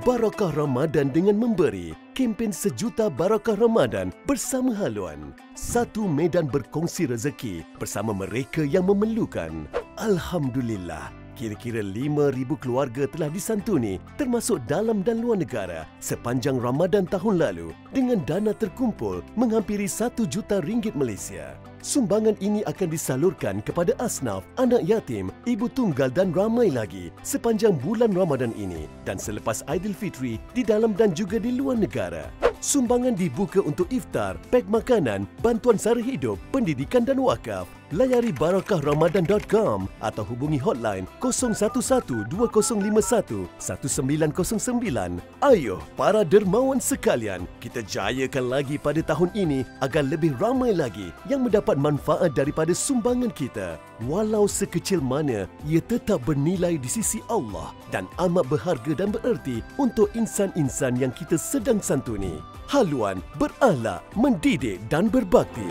Barakah Ramadan dengan memberi. Kempen sejuta Barakah Ramadan bersama haluan. Satu medan berkongsi rezeki bersama mereka yang memerlukan. Alhamdulillah, kira-kira 5,000 keluarga telah disantuni termasuk dalam dan luar negara sepanjang Ramadan tahun lalu dengan dana terkumpul menghampiri 1 juta ringgit Malaysia. Sumbangan ini akan disalurkan kepada asnaf, anak yatim, ibu tunggal dan ramai lagi sepanjang bulan Ramadan ini dan selepas Aidilfitri di dalam dan juga di luar negara. Sumbangan dibuka untuk iftar, pek makanan, bantuan sara hidup, pendidikan dan wakaf. Layari barakahramadan.com atau hubungi hotline 011-2051-1909. Ayo, para dermawan sekalian, kita jayakan lagi pada tahun ini agar lebih ramai lagi yang mendapat manfaat daripada sumbangan kita. Walau sekecil mana, ia tetap bernilai di sisi Allah dan amat berharga dan bererti untuk insan-insan yang kita sedang santuni. Haluan berakhlak, mendidik dan berbakti.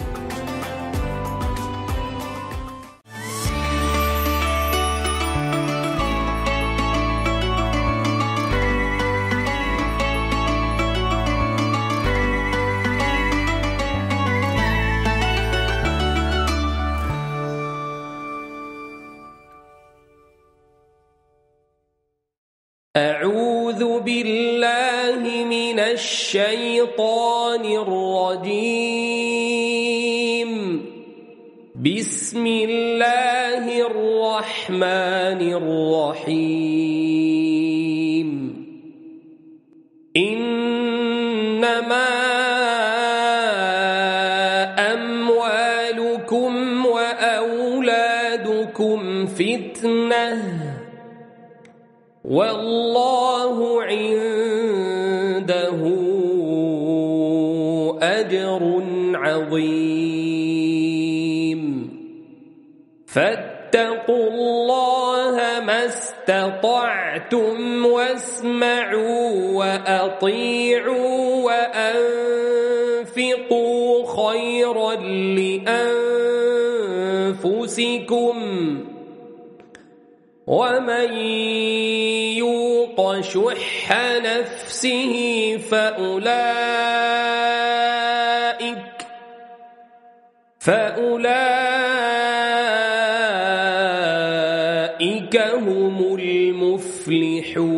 أعوذ بالله من الشيطان الرجيم بسم الله الرحمن الرحيم إنما أموالكم وأولادكم فتنة والله عنده أجر عظيم فاتقوا الله ما استطعتم واسمعوا وأطيعوا وأنفقوا خيرا لأنفسكم ومن يوق شح نفسه فأولئك هم المفلحون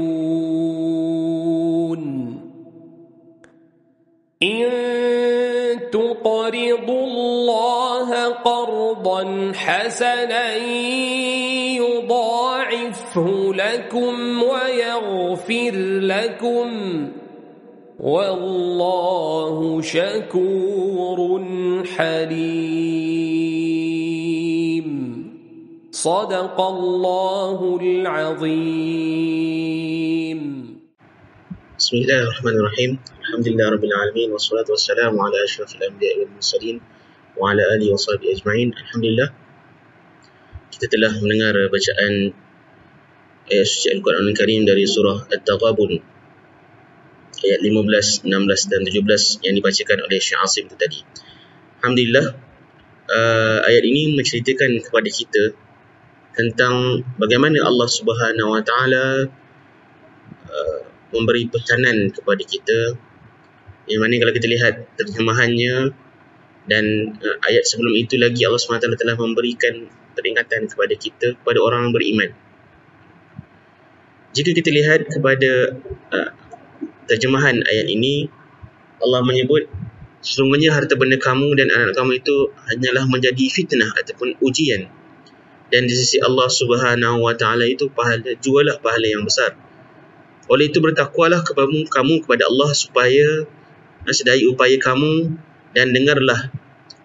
إن تقرضوا الله قرضا حسنا يضاعفه لكم ويغفر لكم والله شكور حليم صدق الله العظيم. بسم الله الرحمن الرحيم. الحمد لله رب العالمين والصلاة والسلام على أشرف الأنبياء والمرسلين وعلى آله وصحبه أجمعين. Alhamdulillah, kita telah mendengar bacaan ayat suci Al-Quran Al-Karim dari surah At-Taghabun ayat 15, 16 dan 17 yang dibacakan oleh Syekh Asim itu tadi. Alhamdulillah, ayat ini menceritakan kepada kita tentang bagaimana Allah Subhanahu Wa Taala memberi pekanan kepada kita, yang mana kalau kita lihat terjemahannya dan ayat sebelum itu lagi, Allah SWT telah memberikan peringatan kepada kita, kepada orang yang beriman. Jika kita lihat kepada terjemahan ayat ini, Allah menyebut sesungguhnya harta benda kamu dan anak kamu itu hanyalah menjadi fitnah ataupun ujian, dan di sisi Allah Subhanahu Wa Taala itu jugalah pahala yang besar. Oleh itu bertakwalah kamu kepada Allah supaya sedaya upaya kamu, dan dengarlah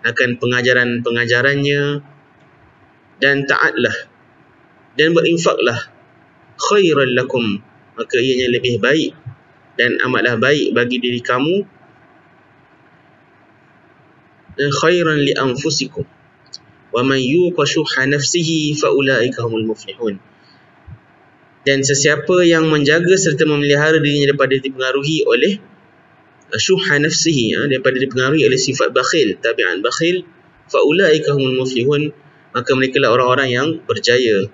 akan pengajaran-pengajarannya, dan taatlah dan berinfaklah khairan lakum, maka ianya lebih baik dan amatlah baik bagi diri kamu, dan khairan li anfusikum wa man yuqa shuhha nafsihi fa ulaika humul muflihun. Dan sesiapa yang menjaga serta memelihara dirinya daripada dipengaruhi oleh syuhha nafsihi, daripada dipengaruhi oleh sifat bakhil, tabiat bakhil, fa ulaika humul muflihun, maka mereka lah orang-orang yang berjaya.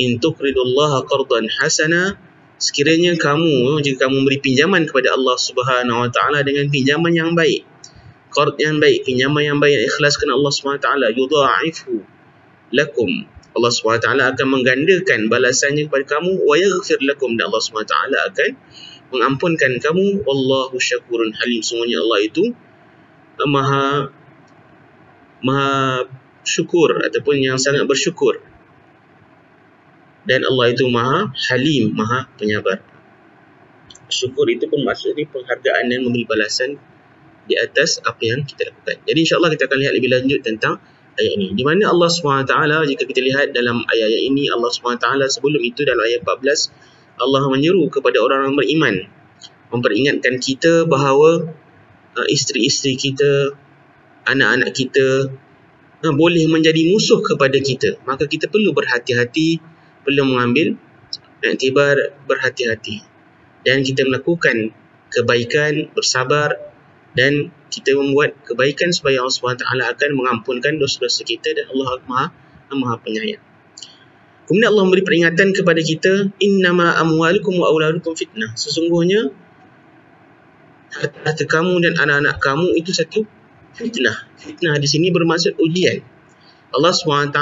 In tuqridullaha qardan hasana, sekiranya kamu, jika kamu memberi pinjaman kepada Allah Subhanahu Wa Taala dengan pinjaman yang baik, qard yang baik, pinjaman yang baik yang ikhlas kerana Allah Subhanahu Wa Taala, yudha'ifu lakum, Allah Subhanahu Wa Taala akan menggandakan balasannya kepada kamu, wa yaghfir lakum, dan Allah Subhanahu Wa Taala akan mengampunkan kamu. Wallahu syakurun halim, sungguhnya Allah itu maha syukur ataupun yang sangat bersyukur, dan Allah itu maha halim, maha penyabar. Syukur itu pun maksudnya penghargaan dan memberi balasan di atas apa yang kita lakukan. Jadi insyaAllah kita akan lihat lebih lanjut tentang ayat ini, di mana Allah SWT, jika kita lihat dalam ayat ini, Allah SWT sebelum itu dalam ayat 14, Allah menyeru kepada orang-orang beriman, memperingatkan kita bahawa isteri-isteri kita, anak-anak kita boleh menjadi musuh kepada kita. Maka kita perlu berhati-hati, perlu mengambil iktibar, berhati-hati, dan kita melakukan kebaikan, bersabar, dan kita membuat kebaikan supaya Allah SWT akan mengampunkan dosa-dosa kita, dan Allah maha penyayang. Kemudian Allah memberi peringatan kepada kita, innama amwalukum wa auladukum fitnah, sesungguhnya harta kamu dan anak-anak kamu itu satu fitnah. Fitnah di sini bermaksud ujian. Allah SWT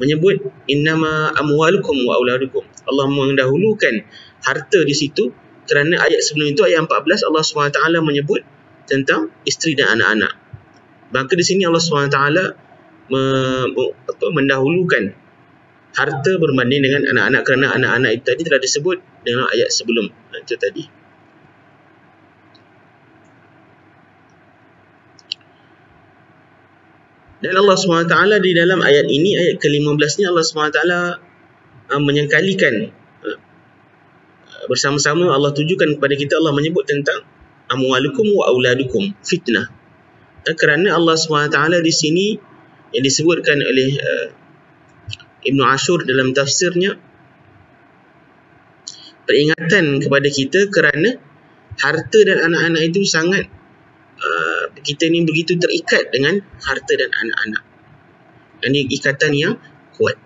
menyebut innama amwalukum wa auladukum, Allah mendahulukan harta di situ kerana ayat sebelum itu, ayat 14, Allah SWT menyebut tentang isteri dan anak-anak. Maka di sini Allah SWT mendahulukan harta berbanding dengan anak-anak, kerana anak-anak itu tadi telah disebut dengan ayat sebelum itu tadi. Dan Allah SWT di dalam ayat ini, ayat ke-15 ni, Allah SWT menyengkalikan bersama-sama, Allah tujukan kepada kita, Allah menyebut tentang amwalukum wa auladukum fitnah. Kerana Allah SWT di sini yang disebutkan oleh Ibn Ashur dalam tafsirnya, peringatan kepada kita kerana harta dan anak-anak itu sangat kita ni begitu terikat dengan harta dan anak-anak. Ini ikatan yang kuat.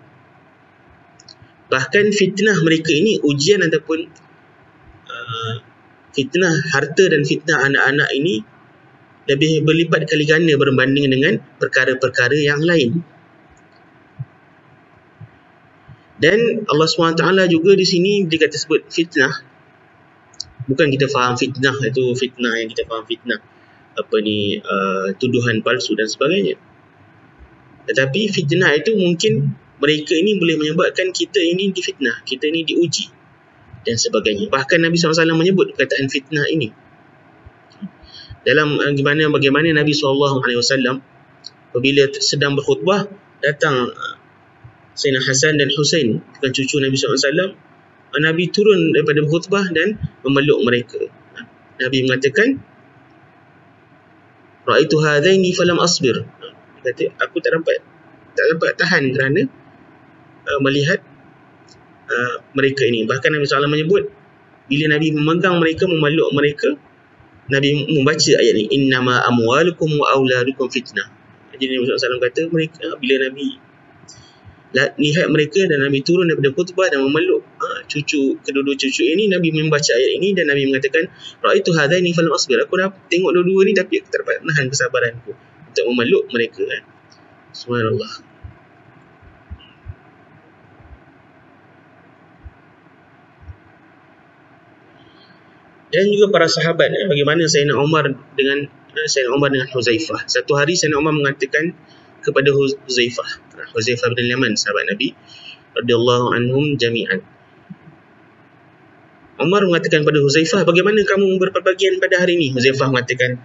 Bahkan fitnah mereka ini, ujian ataupun fitnah harta dan fitnah anak-anak ini lebih berlipat kali ganda berbanding dengan perkara-perkara yang lain. Dan Allah SWT juga di sini dikata sebut fitnah. Bukan kita faham fitnah itu fitnah yang kita faham fitnah tuduhan palsu dan sebagainya. Tetapi fitnah itu mungkin mereka ini boleh menyebabkan kita ini difitnah, kita ini diuji dan sebagainya. Bahkan Nabi SAW menyebut perkataan fitnah ini dalam bagaimana Nabi SAW apabila sedang berkhutbah, datang Sayyidina Hasan dan Husain, bukan cucu Nabi SAW. Nabi turun daripada berkhutbah dan memeluk mereka. Nabi mengatakan, ra'aitu hadaini falam asbir. Kata, aku tak dapat tahan kerana melihat mereka ini. Bahkan Nabi SAW menyebut, bila Nabi memegang mereka, memeluk mereka, Nabi membaca ayat ini, innama amwalukum wa auladukum fitnah. Jadi Nabi SAW kata, mereka, bila Nabi lihat mereka dan Nabi turun daripada khutbah dan memeluk kedua-dua cucu ini, Nabi membaca ayat ini dan Nabi mengatakan, ra'aitu hadaini falam asbir. Aku dah tengok dua-dua ni tapi aku tak dapat menahan kesabaranku untuk memeluk mereka. Subhanallah. Dan juga para sahabat, bagaimana Sayyidina Umar dengan Huzaifah. Satu hari Sayyidina Umar mengatakan kepada Huzaifah bin Yaman, sahabat Nabi radhiyallahu anhum jami'an. Umar mengatakan kepada Huzaifah, bagaimana kamu berpergian pada hari ini? Huzaifah mengatakan,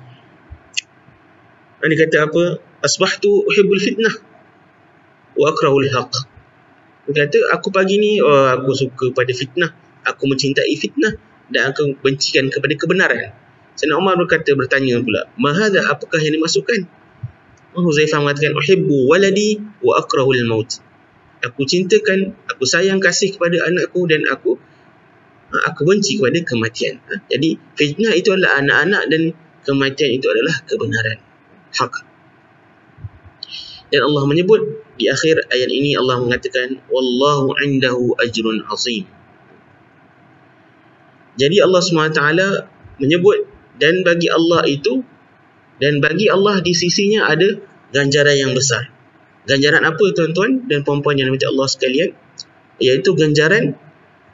dia kata apa? Asbahtu uhibbul fitnah wa akrahul haq. Dia kata, aku pagi ni aku suka pada fitnah, aku mencintai fitnah dan aku bencikan kepada kebenaran. Sayyidina Umar bertanya pula, mahadha, apakah yang dimasukkan? Huzaifah mengatakan, uhibbu waladi wa akrahul maut. Aku cintakan, aku sayang kasih kepada anakku dan aku benci kepada kematian. Jadi fitnah itu adalah anak-anak dan kematian itu adalah kebenaran, hak. Dan Allah menyebut di akhir ayat ini, Allah mengatakan, wallahu indahu ajrun azim. Jadi Allah SWT menyebut dan bagi Allah di sisinya ada ganjaran yang besar. Ganjaran apa tuan-tuan dan puan-puan yang dirahmati Allah sekalian? Iaitu ganjaran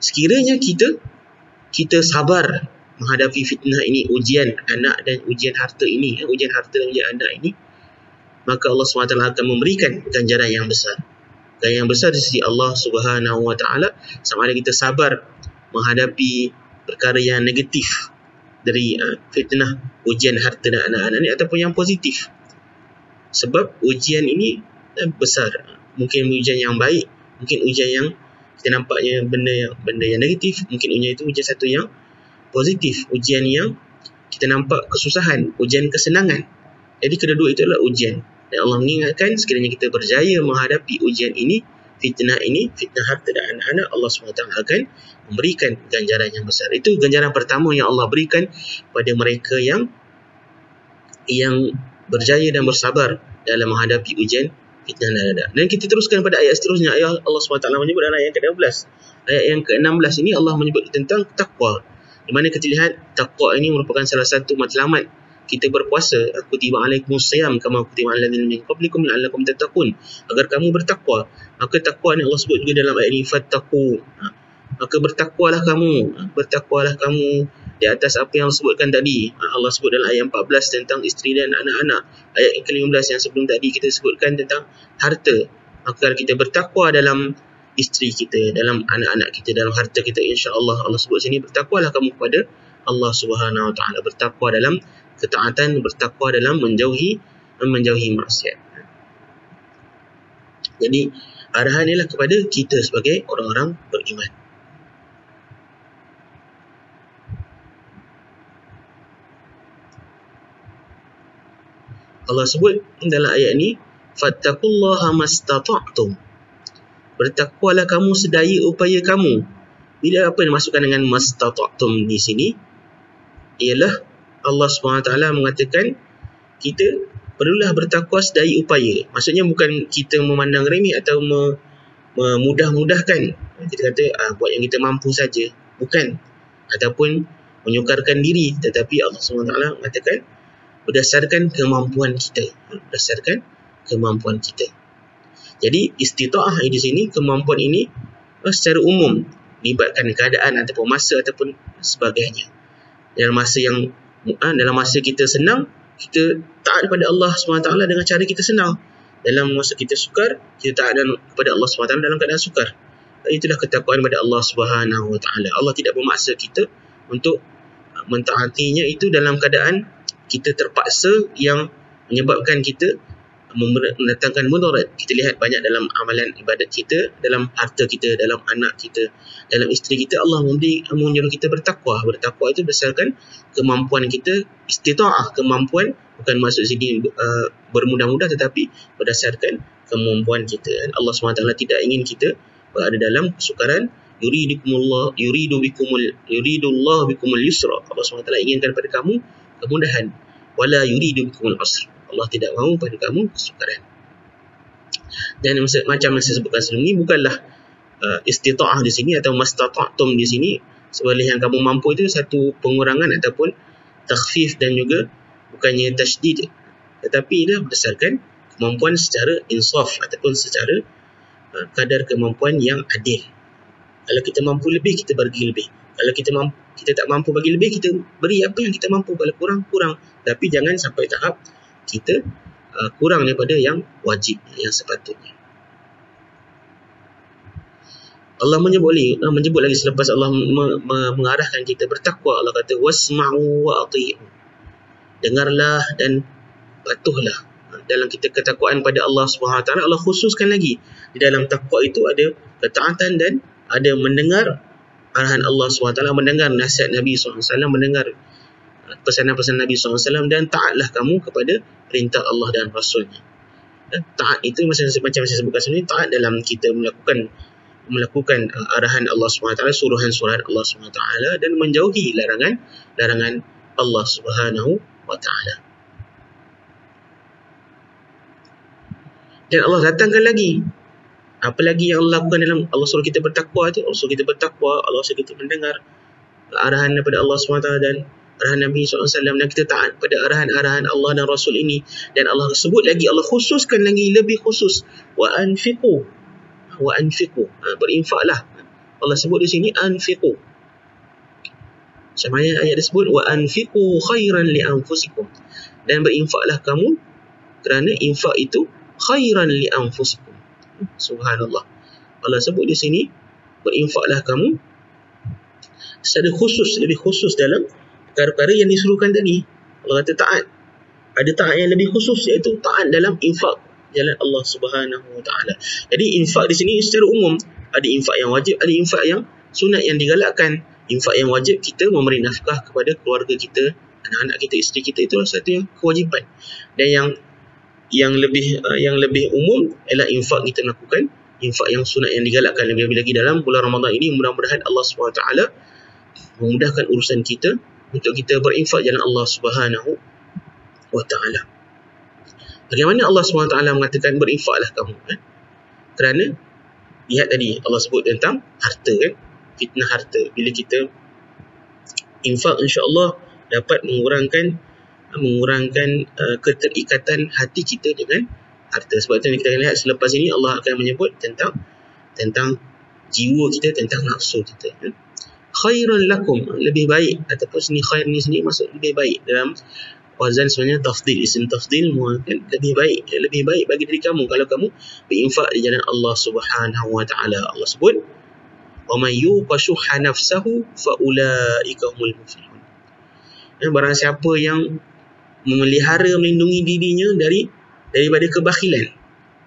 sekiranya kita sabar menghadapi fitnah ini, ujian anak dan ujian harta ini, ujian harta dan ujian anak ini, maka Allah SWT akan memberikan ganjaran yang besar. Ganjaran yang besar di sisi Allah Subhanahu Wa Taala, sama ada kita sabar menghadapi perkara yang negatif dari fitnah ujian harta dan anak-anak ini, ataupun yang positif. Sebab ujian ini besar. Mungkin ujian yang baik, mungkin ujian yang kita nampaknya benda yang negatif, mungkin ujian satu yang positif, ujian yang kita nampak kesusahan, ujian kesenangan. Jadi kedua-dua itu adalah ujian. Dan Allah mengingatkan sekiranya kita berjaya menghadapi ujian ini, fitnah harta dan anak-anak, Allah SWT akan memberikan ganjaran yang besar. Itu ganjaran pertama yang Allah berikan pada mereka yang berjaya dan bersabar dalam menghadapi ujian fitnah dan anak. Dan kita teruskan pada ayat seterusnya. Ayat Allah SWT menyebut dalam ayat yang ke-12. Ayat yang ke-16 ini Allah menyebut tentang takwa. Di mana kita lihat takwa ini merupakan salah satu matlamat kita berpuasa. Kutiba alaikumusiyam kama kutiba alal ladzina min qablikum la'allakum tattaqun. Agar kamu bertakwa. Maka takwa ni Allah sebut juga dalam ayat ini, fattaqu. Maka bertakwalah kamu di atas apa yang disebutkan tadi. Allah sebut dalam ayat 14 tentang isteri dan anak-anak. Ayat ke-15 yang sebelum tadi kita sebutkan tentang harta. Maka kita bertakwa dalam isteri kita, dalam anak-anak kita, dalam harta kita, insya-Allah. Allah sebut sini, bertakwalah kamu kepada Allah Subhanahu Wa Taala. Bertakwa dalam ketaatan, bertakwa dalam menjauhi maksiat. Jadi arahan ialah kepada kita sebagai orang-orang beriman. Allah sebut dalam ayat ini, fattaqullaha mastata'tum. Bertakwalah kamu sedaya upaya kamu. Bila apa yang dimaksudkan dengan mastata'tum di sini? Ialah Allah SWT mengatakan kita perlulah bertakwa sedaya upaya. Maksudnya bukan kita memandang remeh atau memudah-mudahkan. Kita kata buat yang kita mampu saja. Bukan. Ataupun menyukarkan diri. Tetapi Allah SWT mengatakan berdasarkan kemampuan kita. Jadi istita'ah di sini, kemampuan ini secara umum melibatkan keadaan ataupun masa ataupun sebagainya. Dalam masa kita senang, kita taat kepada Allah SWT dengan cara kita senang. Dalam masa kita sukar, kita taat kepada Allah SWT dalam keadaan sukar. Itulah ketakwaan kepada Allah Subhanahu Wa Taala. Allah tidak memaksa kita untuk mentaatinya itu dalam keadaan kita terpaksa yang menyebabkan kita mendatangkan mudarat. Kita lihat banyak dalam amalan ibadat kita, dalam harta kita, dalam anak kita, dalam isteri kita, Allah menyuruh kita bertakwa. Bertakwa itu berdasarkan kemampuan kita, istita'ah, kemampuan, bukan maksud sini bermudah-mudah, tetapi berdasarkan kemampuan kita. Allah SWT tidak ingin kita berada dalam kesukaran. Yuridullah bikumul yusra. Allah SWT inginkan pada kamu kemudahan. Wala yuridu bikumul usra. Allah tidak mahu pada kamu kesukaran. Dan macam yang saya sebutkan sebelum ini, bukanlah istita'ah di sini atau mastata'tum di sini sebaliknya yang kamu mampu itu satu pengurangan ataupun takhfif, dan juga bukannya tasydid, tetapi ia berdasarkan kemampuan secara insaf ataupun secara kadar kemampuan yang adil. Kalau kita mampu lebih, kita bagi lebih. Kalau kita tak mampu bagi lebih, kita beri apa yang kita mampu. Kalau kurang. Tapi jangan sampai tahap kita kurang daripada yang wajib, yang sepatutnya. Allah menyebut lagi selepas Allah mengarahkan kita bertakwa. Allah kata wasma'u wa ati'u. Dengarlah dan patuhlah. Dalam kita ketakwaan pada Allah SWT, Allah khususkan lagi. Di dalam takwa itu ada ketaatan dan ada mendengar arahan Allah SWT, mendengar nasihat Nabi SAW, mendengar pesanan-pesanan Nabi SAW, dan taatlah kamu kepada perintah Allah dan Rasulnya. Taat itu macam saya sebutkan sebelum ini, taat dalam kita melakukan arahan Allah SWT, suruhan-suruhan Allah SWT, dan menjauhi larangan Allah Subhanahu Wa Taala. Dan Allah datangkan lagi apa lagi yang Allah lakukan dalam Allah suruh kita bertakwa itu. Allah suruh kita bertakwa, Allah suruh kita mendengar arahan daripada Allah SWT dan arahan Nabi SAW, dan kita taat pada arahan-arahan Allah dan Rasul ini. Dan Allah sebut lagi, Allah khususkan lagi lebih khusus, wa anfiqu, berinfaklah. Allah sebut di sini anfiqu. Macam ayat disebut wa anfiqu khairan li anfusikum, dan berinfaklah kamu kerana infak itu khairan li anfusikum. Subhanallah. Allah sebut di sini berinfaklah kamu secara khusus, lebih khusus dalam perkara-perkara yang disuruhkan tadi. Allah kata taat. Ada taat yang lebih khusus, iaitu taat dalam infak jalan Allah Subhanahu Wa Taala. Jadi infak di sini secara umum, ada infak yang wajib, ada infak yang sunat yang digalakkan. Infak yang wajib, kita memberi nafkah kepada keluarga kita, anak-anak kita, isteri kita, itu satu yang kewajipan. Dan yang lebih umum ialah infak kita lakukan, infak yang sunat yang digalakkan, lebih-lebih lagi dalam bulan Ramadan ini. Mudah-mudahan Allah Subhanahu Wa Taala memudahkan urusan kita untuk kita berinfak jalan Allah Subhanahu Wa Taala. Bagaimana Allah Subhanahu Wa Taala mengatakan berinfaklah kamu? Kerana lihat tadi Allah sebut tentang harta, kan? Fitnah harta. Bila kita infak, insya-Allah dapat mengurangkan keterikatan hati kita dengan harta. Sebab itu kita akan lihat selepas ini Allah akan menyebut tentang jiwa kita, tentang nafsu kita. Khairan lakum, lebih baik, ataupun sini khair ni sendiri maksud lebih baik. Dalam wazan sebenarnya tafdil, isim tafdil, lebih baik bagi diri kamu kalau kamu berinfak di jalan Allah Subhanahu Wa Taala. Allah sebut wa may yuqa shuhha nafsahu fa ulaika humul muflihun. Barang siapa yang memelihara, melindungi dirinya daripada kebakhilan.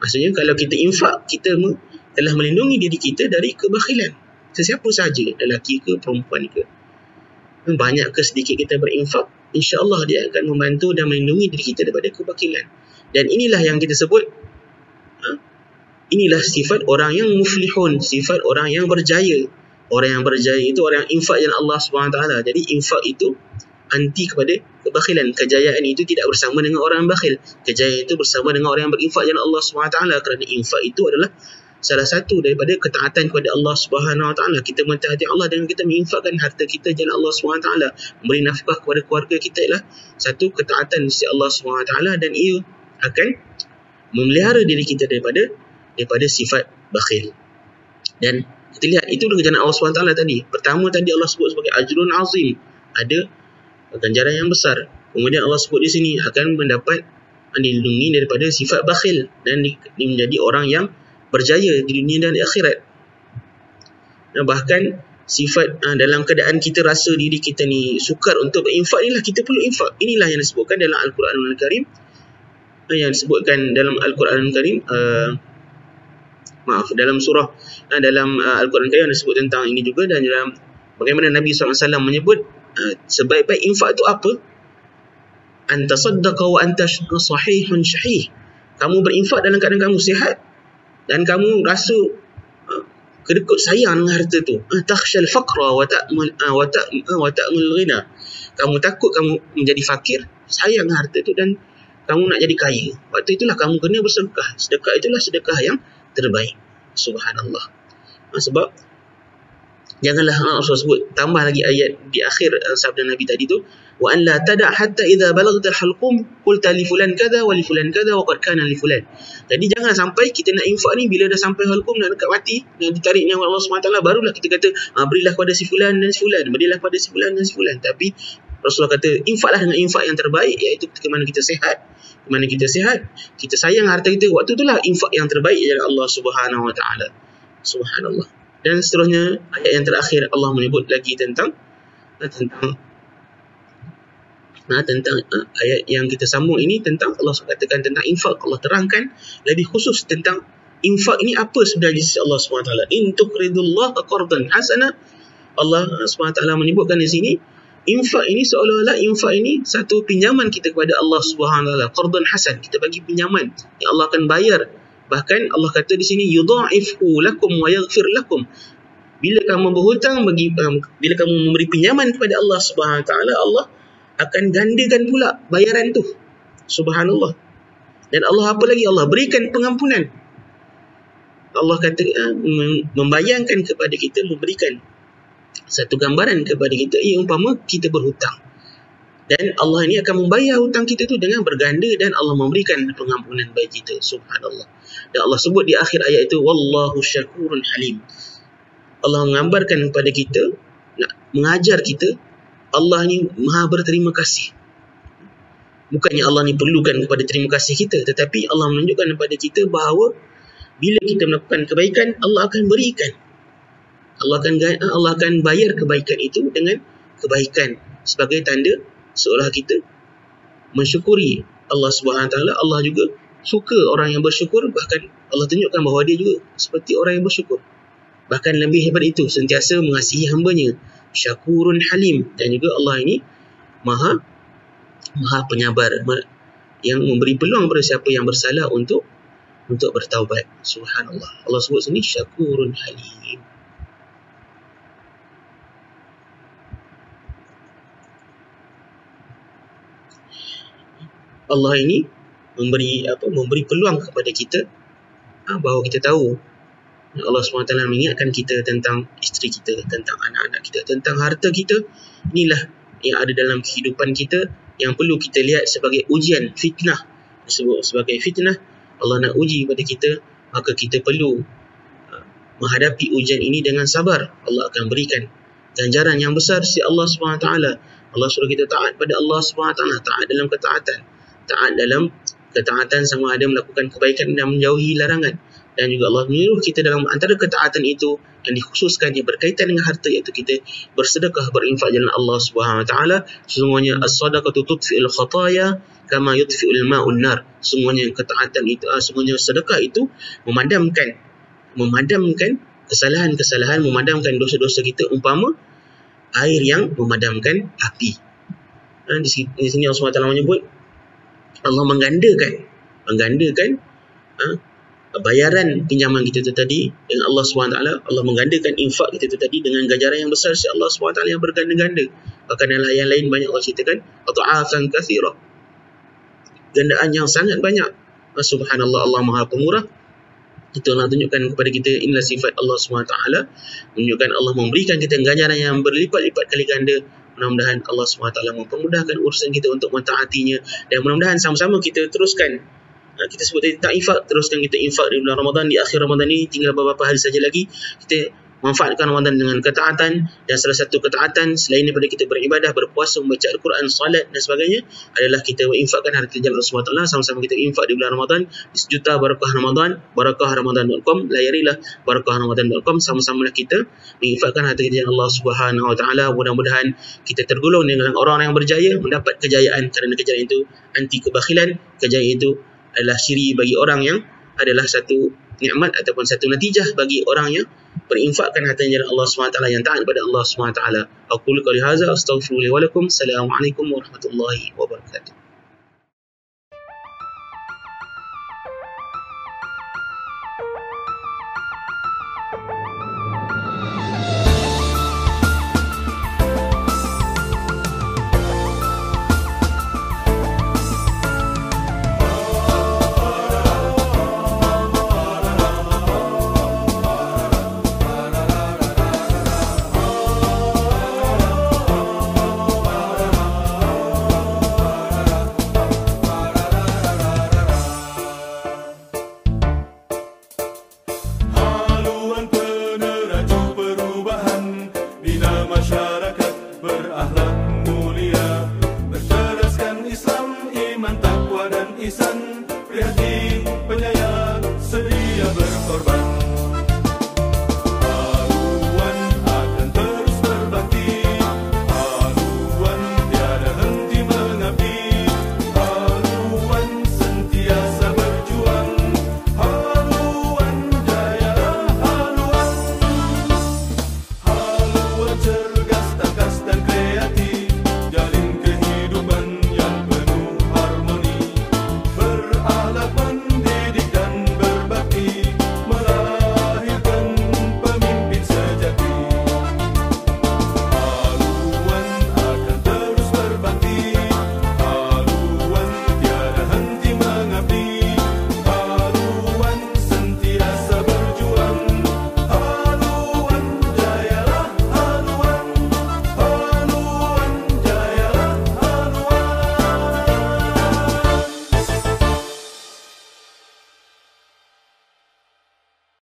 Maksudnya kalau kita infak, kita telah melindungi diri kita dari kebakhilan. Sesiapa sahaja, lelaki ke perempuan ke, banyak ke sedikit kita berinfak, insya-Allah dia akan membantu dan melindungi diri kita daripada kebakhilan. Dan inilah yang kita sebut, inilah sifat orang yang muflihun, sifat orang yang berjaya. Orang yang berjaya itu orang yang infak jalan Allah SWT. Jadi infak itu anti kepada kebakhilan. Kejayaan itu tidak bersama dengan orang yang bakhil. Kejayaan itu bersama dengan orang yang berinfak jalan Allah SWT. Kerana infak itu adalah salah satu daripada ketaatan kepada Allah Subhanahu Wa Taala. Kita mentaati Allah dengan kita menginfakkan harta kita jalan Allah Subhanahu Wa Taala. Memberi nafkah kepada keluarga kita ialah satu ketaatan di sisi Allah Subhanahu Wa Taala, dan ia akan memelihara diri kita daripada sifat bakhil. Dan kita lihat itu dengan Allah Subhanahu Wa Taala tadi. Pertama tadi Allah sebut sebagai ajrun azim, ada ganjaran yang besar. Kemudian Allah sebut di sini akan mendapat dilindungi daripada sifat bakhil dan menjadi orang yang berjaya di dunia dan di akhirat. Bahkan sifat dalam keadaan kita rasa diri kita ni sukar untuk berinfak, inilah kita perlu infak. Inilah yang disebutkan dalam Al-Quranul Karim, dalam surah dalam Al-Quran Karim disebut tentang ini juga. Dan dalam bagaimana Nabi SAW menyebut sebaik-baik infak itu apa? Anta saddaqa wa anta sahihun syahih. Kamu berinfak dalam keadaan kamu sihat dan kamu rasa kedekut sayang dengan harta tu. Takhshal faqra wa ta'mul ghina. Kamu takut kamu menjadi fakir, sayang harta tu, dan kamu nak jadi kaya. Waktu itulah kamu kena bersedekah. Sedekah itulah sedekah yang terbaik. Subhanallah. Sebab janganlah Allah sebut, tambah lagi ayat di akhir sabda Nabi tadi tu, wa an la tada' hatta idza balagta al-hulqum qulta li fulan kadha wa li fulan kadha wa qad kana li fulan. Jadi jangan sampai kita nak infak ni bila dah sampai hulqum, nak dekat mati, nak ditarik nyawa Allah SWT, barulah kita kata berilah kepada si fulan dan si fulan, berilah kepada si fulan dan si fulan. Tapi Rasulullah kata infaklah dengan infak yang terbaik, iaitu ketika mana kita sihat. Mana kita sihat, kita sayang harta kita, waktu itulah infak yang terbaik ialah Allah Subhanahu Wa Taala. Subhanallah. Dan seterusnya ayat yang terakhir Allah menyebut lagi tentang ayat yang kita sambung ini, tentang Allah katakan tentang infak. Allah terangkan lebih khusus tentang infak ini apa sebenarnya di sisi Allah SWT. In tuqridullaha qardan hasana. Allah SWT menyebutkan di sini infak ini seolah-olah infak ini satu pinjaman kita kepada Allah Subhanahu Wa Taala. Qardan hasan, kita bagi pinjaman yang Allah akan bayar. Bahkan Allah kata di sini yudha'ifu lakum wa yaghfir lakum. Bila kamu berhutang, bila kamu memberi pinjaman kepada Allah Subhanahu Wa Taala, Allah akan gandakan pula bayaran tu. Subhanallah. Dan Allah apa lagi? Allah berikan pengampunan. Allah kata membayangkan kepada kita, memberikan satu gambaran kepada kita, ia umpama kita berhutang. Dan Allah ini akan membayar hutang kita tu dengan berganda, dan Allah memberikan pengampunan bagi kita. Subhanallah. Dan Allah sebut di akhir ayat itu, Wallahu syakurun halim. Allah menggambarkan kepada kita, nak mengajar kita, Allah ni maha berterima kasih. Bukannya Allah ni perlukan kepada terima kasih kita, tetapi Allah menunjukkan kepada kita bahawa bila kita melakukan kebaikan, Allah akan berikan. Allah akan bayar kebaikan itu dengan kebaikan, sebagai tanda seolah kita mensyukuri Allah SWT. Allah juga suka orang yang bersyukur, bahkan Allah tunjukkan bahawa dia juga seperti orang yang bersyukur. Bahkan lebih hebat itu, sentiasa mengasihi hamba-Nya, syakurun halim. Dan juga Allah ini maha penyabar, yang memberi peluang kepada siapa yang bersalah untuk bertaubat. Subhanallah. Allah sebut sini syakurun halim. Allah ini memberi peluang kepada kita, bahawa kita tahu Allah SWT mengingatkan kita tentang isteri kita, tentang anak-anak kita, tentang harta kita. Inilah yang ada dalam kehidupan kita, yang perlu kita lihat sebagai ujian, fitnah. Disebut sebagai fitnah. Allah nak uji pada kita, maka kita perlu menghadapi ujian ini dengan sabar. Allah akan berikan ganjaran yang besar si Allah SWT. Allah suruh kita taat pada Allah SWT, taat dalam ketaatan. Taat dalam ketaatan sama ada melakukan kebaikan dan menjauhi larangan. Dan juga Allah menyuruh kita dalam antara ketaatan itu yang dikhususkan, yang berkaitan dengan harta, iaitu kita bersedekah, berinfak jalan Allah SWT. Sesungguhnya as-sadaqatu tudfi'ul khataya kama yudfi'ul ma'un nar. Sesungguhnya ketaatan itu, sesungguhnya sedekah itu memadamkan kesalahan-kesalahan, memadamkan dosa-dosa kita umpama air yang memadamkan api. Di sini Allah SWT menyebut Allah menggandakan bayaran pinjaman kita itu tadi dengan Allah SWT. Allah menggandakan infak kita itu tadi dengan ganjaran yang besar si Allah SWT yang berganda-ganda. Bahkan dalam ayat lain banyak Allah ceritakan at'afan katsira, gandaan yang sangat banyak. Subhanallah, Allah Maha Pemurah. Itu Allah tunjukkan kepada kita, inilah sifat Allah SWT, menunjukkan Allah memberikan kita ganjaran yang berlipat-lipat kali ganda. Mudah-mudahan Allah SWT mempermudahkan urusan kita untuk mentaatinya, dan mudah-mudahan sama-sama kita teruskan. Kita sebut tadi tak infak, teruskan kita infak di bulan Ramadan. Di akhir Ramadan ini tinggal beberapa hari saja lagi, kita manfaatkan Ramadan dengan ketaatan. Dan salah satu ketaatan selain daripada kita beribadah, berpuasa, membaca Al-Quran, salat dan sebagainya, adalah kita menginfakkan harta jalan Allah SWT. Sama-sama kita infak di bulan Ramadan. Di sejuta barakah Ramadan, barakahramadan.com. Layarilah barakahramadan.com. Sama-samalah kita menginfakkan harta jalan Allah SWT. Mudah-mudahan kita tergolong dengan orang-orang yang berjaya, mendapat kejayaan, kerana kejayaan itu anti kebakhilan. Kejayaan itu adalah ciri bagi orang yang adalah satu nikmat ataupun satu natijah bagi orang yang berinfakkan hartanya jalan Allah SWT, yang taat kepada Allah SWT. Aqulu qouli hadza astaghfirullahi wa lakum. Assalamualaikum warahmatullahi wabarakatuh.